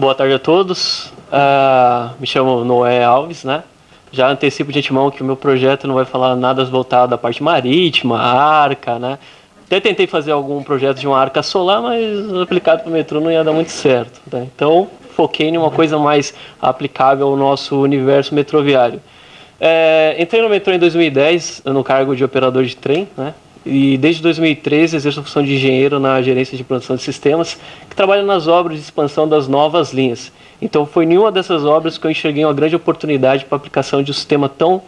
Boa tarde a todos. Me chamo Noé Alves, né? Já antecipo de antemão que o meu projeto não vai falar nada voltado à parte marítima, arca, né? Até tentei fazer algum projeto de uma arca solar, mas aplicado para o metrô não ia dar muito certo, né? Então, foquei em uma coisa mais aplicável ao nosso universo metroviário. Entrei no metrô em 2010, no cargo de operador de trem, né? E desde 2013 exerço a função de engenheiro na gerência de produção de sistemas, que trabalha nas obras de expansão das novas linhas. Então foi em uma dessas obras que eu enxerguei uma grande oportunidade para a aplicação de um sistema tão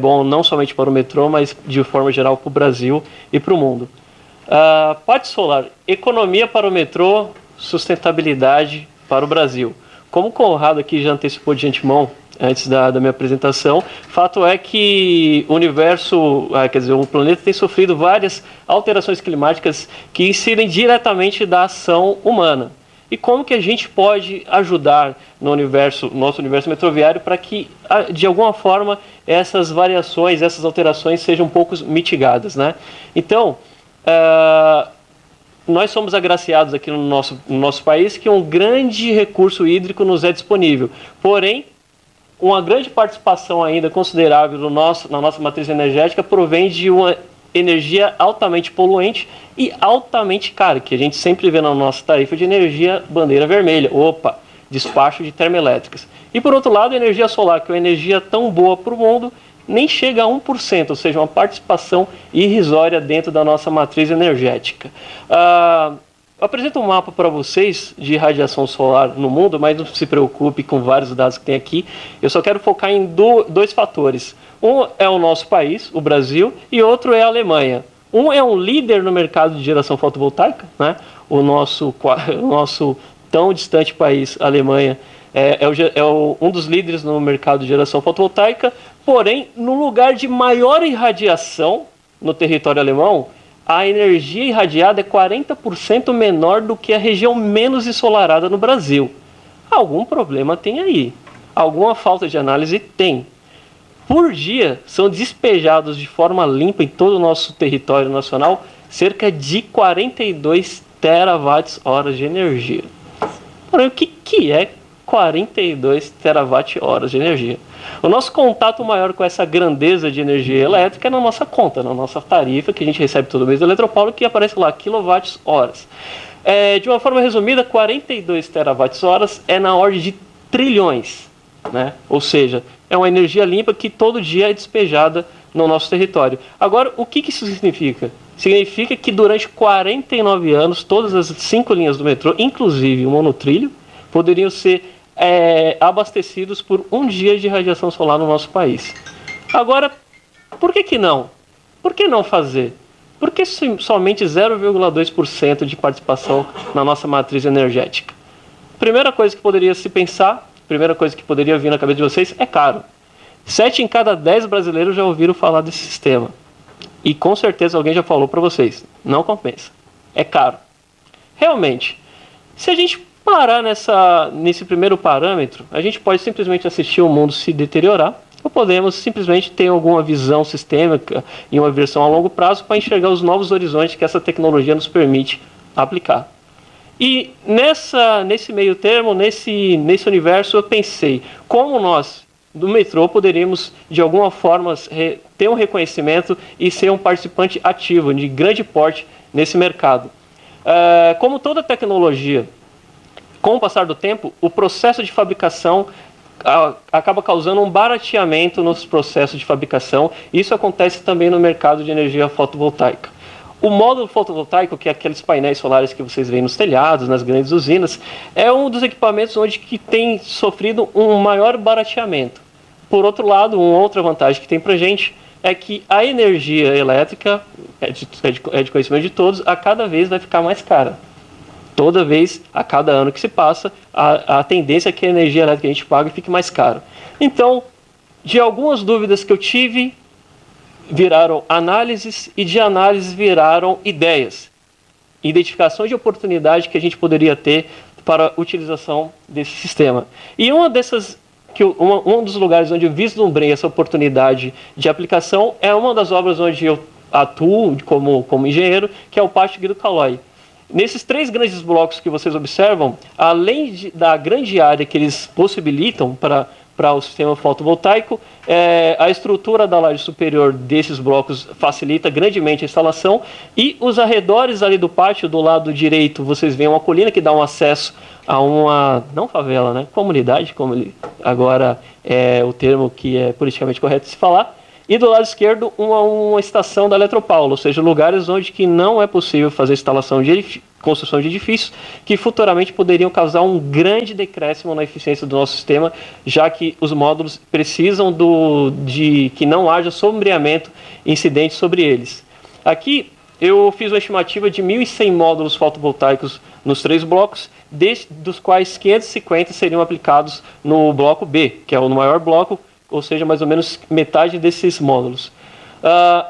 bom, não somente para o metrô, mas de forma geral para o Brasil e para o mundo. Parte solar, economia para o metrô, sustentabilidade para o Brasil. Como o Conrado aqui já antecipou de antemão, antes da minha apresentação, fato é que o universo, o planeta tem sofrido várias alterações climáticas que incidem diretamente da ação humana. E como que a gente pode ajudar no nosso universo metroviário para que, de alguma forma, essas variações, essas alterações sejam um pouco mitigadas, né? Então, nós somos agraciados aqui no nosso país que um grande recurso hídrico nos é disponível. Porém, uma grande participação ainda considerável na nossa matriz energética provém de uma energia altamente poluente e altamente cara, que a gente sempre vê na nossa tarifa de energia bandeira vermelha. Despacho de termoelétricas. E por outro lado, a energia solar, que é uma energia tão boa para o mundo, nem chega a 1%, ou seja, uma participação irrisória dentro da nossa matriz energética. Eu apresento um mapa para vocês de radiação solar no mundo, mas não se preocupe com vários dados que tem aqui. Eu só quero focar em dois fatores. Um é o nosso país, o Brasil, e outro é a Alemanha. Um é um líder no mercado de geração fotovoltaica, né? O nosso tão distante país, a Alemanha, um dos líderes no mercado de geração fotovoltaica, porém, no lugar de maior irradiação no território alemão, a energia irradiada é 40% menor do que a região menos ensolarada no Brasil. Algum problema tem aí. Alguma falta de análise tem. Por dia, são despejados de forma limpa em todo o nosso território nacional cerca de 42 terawatt-horas de energia. Porém, o que é 42 terawatt-horas de energia? O nosso contato maior com essa grandeza de energia elétrica é na nossa conta, na nossa tarifa, que a gente recebe todo mês do Eletropaulo, que aparece lá, quilowatts-horas. De uma forma resumida, 42 terawatts-horas é na ordem de trilhões, né? Ou seja, é uma energia limpa que todo dia é despejada no nosso território. Agora, o que isso significa? Significa que durante 49 anos, todas as 5 linhas do metrô, inclusive o monotrilho, poderiam ser abastecidos por um dia de radiação solar no nosso país. Agora, por que não? Por que não fazer? Por que somente 0,2% de participação na nossa matriz energética? Primeira coisa que poderia se pensar, primeira coisa que poderia vir na cabeça de vocês, é caro. 7 em cada 10 brasileiros já ouviram falar desse sistema. E com certeza alguém já falou para vocês. Não compensa. É caro. Realmente, se a gente parar nesse primeiro parâmetro, a gente pode simplesmente assistir o mundo se deteriorar, ou podemos simplesmente ter alguma visão sistêmica e uma versão a longo prazo para enxergar os novos horizontes que essa tecnologia nos permite aplicar. E nesse meio termo, nesse universo, eu pensei, como nós, do metrô, poderíamos, de alguma forma, ter um reconhecimento e ser um participante ativo, de grande porte, nesse mercado. Como toda tecnologia, com o passar do tempo, o processo de fabricação acaba causando um barateamento nos processos de fabricação. Isso acontece também no mercado de energia fotovoltaica. O módulo fotovoltaico, que é aqueles painéis solares que vocês veem nos telhados, nas grandes usinas, é um dos equipamentos que tem sofrido um maior barateamento. Por outro lado, uma outra vantagem que tem para a gente é que a energia elétrica, é de conhecimento de todos, a cada vez vai ficar mais cara. Toda vez, a cada ano que se passa, a tendência é que a energia elétrica que a gente paga fique mais cara. Então, de algumas dúvidas que eu tive, viraram análises, e de análises viraram ideias. Identificações de oportunidade que a gente poderia ter para a utilização desse sistema. E um dos lugares onde eu vislumbrei essa oportunidade de aplicação é uma das obras onde eu atuo como engenheiro, que é o Pátio Guido Calói. Nesses 3 grandes blocos que vocês observam, além da grande área que eles possibilitam para o sistema fotovoltaico, a estrutura da laje superior desses blocos facilita grandemente a instalação, e os arredores ali do pátio, do lado direito, vocês veem uma colina que dá um acesso a uma, não favela, né, comunidade, como agora é o termo que é politicamente correto de se falar, e do lado esquerdo uma estação da Eletropaulo, ou seja, lugares onde que não é possível fazer instalação de construção de edifícios, que futuramente poderiam causar um grande decréscimo na eficiência do nosso sistema, já que os módulos precisam de que não haja sombreamento incidente sobre eles. Aqui eu fiz uma estimativa de 1.100 módulos fotovoltaicos nos 3 blocos, dos quais 550 seriam aplicados no bloco B, que é o maior bloco, ou seja, mais ou menos metade desses módulos.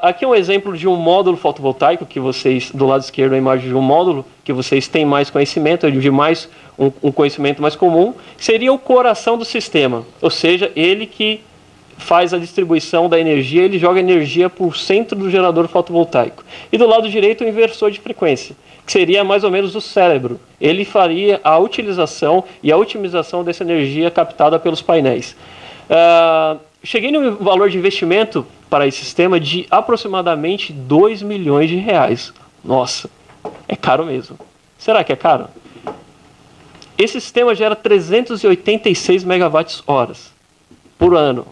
Aqui é um exemplo de um módulo fotovoltaico, que vocês, do lado esquerdo, a imagem de um módulo, que vocês têm mais conhecimento, de mais um conhecimento mais comum, seria o coração do sistema, ou seja, ele que faz a distribuição da energia, ele joga energia para o centro do gerador fotovoltaico. E do lado direito, o inversor de frequência, que seria mais ou menos o cérebro. Ele faria a utilização e a otimização dessa energia captada pelos painéis. Cheguei no valor de investimento para esse sistema de aproximadamente 2 milhões de reais. Nossa, é caro mesmo. Será que é caro? Esse sistema gera 386 megawatts-horas por ano.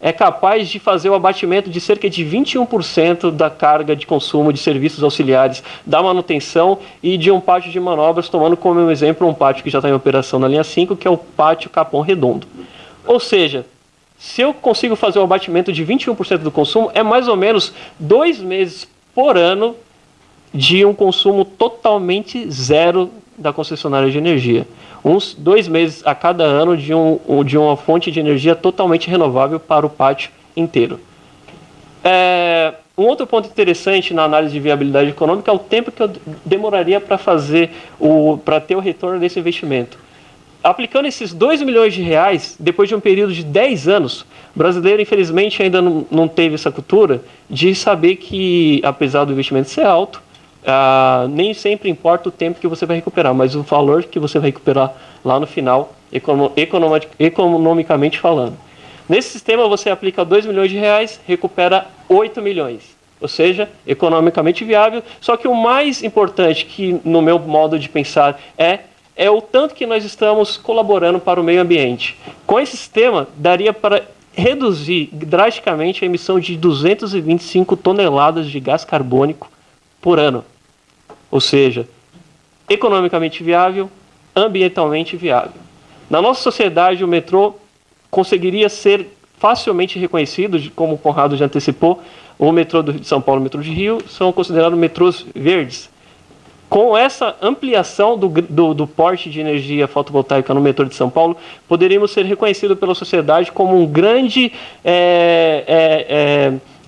É capaz de fazer o abatimento de cerca de 21% da carga de consumo de serviços auxiliares, da manutenção e de um pátio de manobras, tomando como exemplo um pátio que já está em operação na linha 5, que é o pátio Capão Redondo. Ou seja, se eu consigo fazer um abatimento de 21% do consumo, é mais ou menos 2 meses por ano de um consumo totalmente zero da concessionária de energia. 2 meses a cada ano de uma fonte de energia totalmente renovável para o pátio inteiro. Um outro ponto interessante na análise de viabilidade econômica é o tempo que eu demoraria para ter o retorno desse investimento. Aplicando esses 2 milhões de reais, depois de um período de 10 anos, o brasileiro, infelizmente, ainda não teve essa cultura de saber que, apesar do investimento ser alto, nem sempre importa o tempo que você vai recuperar, mas o valor que você vai recuperar lá no final, economicamente falando. Nesse sistema, você aplica 2 milhões de reais, recupera 8 milhões. Ou seja, economicamente viável. Só que o mais importante, que no meu modo de pensar, é o tanto que nós estamos colaborando para o meio ambiente. Com esse sistema, daria para reduzir drasticamente a emissão de 225 toneladas de gás carbônico por ano. Ou seja, economicamente viável, ambientalmente viável. Na nossa sociedade, o metrô conseguiria ser facilmente reconhecido, como o Conrado já antecipou, o metrô de São Paulo e o metrô de Rio são considerados metrôs verdes. Com essa ampliação do porte de energia fotovoltaica no metrô de São Paulo, poderíamos ser reconhecidos pela sociedade como um grande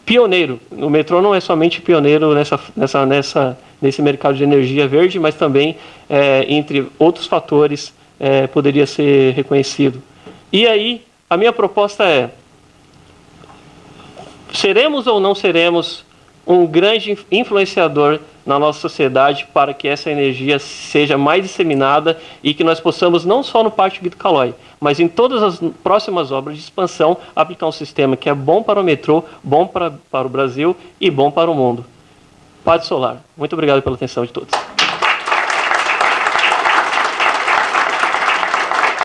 pioneiro. O metrô não é somente pioneiro nesse mercado de energia verde, mas também, entre outros fatores, poderia ser reconhecido. E aí, a minha proposta é: seremos ou não seremos um grande influenciador na nossa sociedade para que essa energia seja mais disseminada e que nós possamos, não só no Pátio Guido Calói, mas em todas as próximas obras de expansão, aplicar um sistema que é bom para o metrô, bom para o Brasil e bom para o mundo. Pátio Solar. Muito obrigado pela atenção de todos.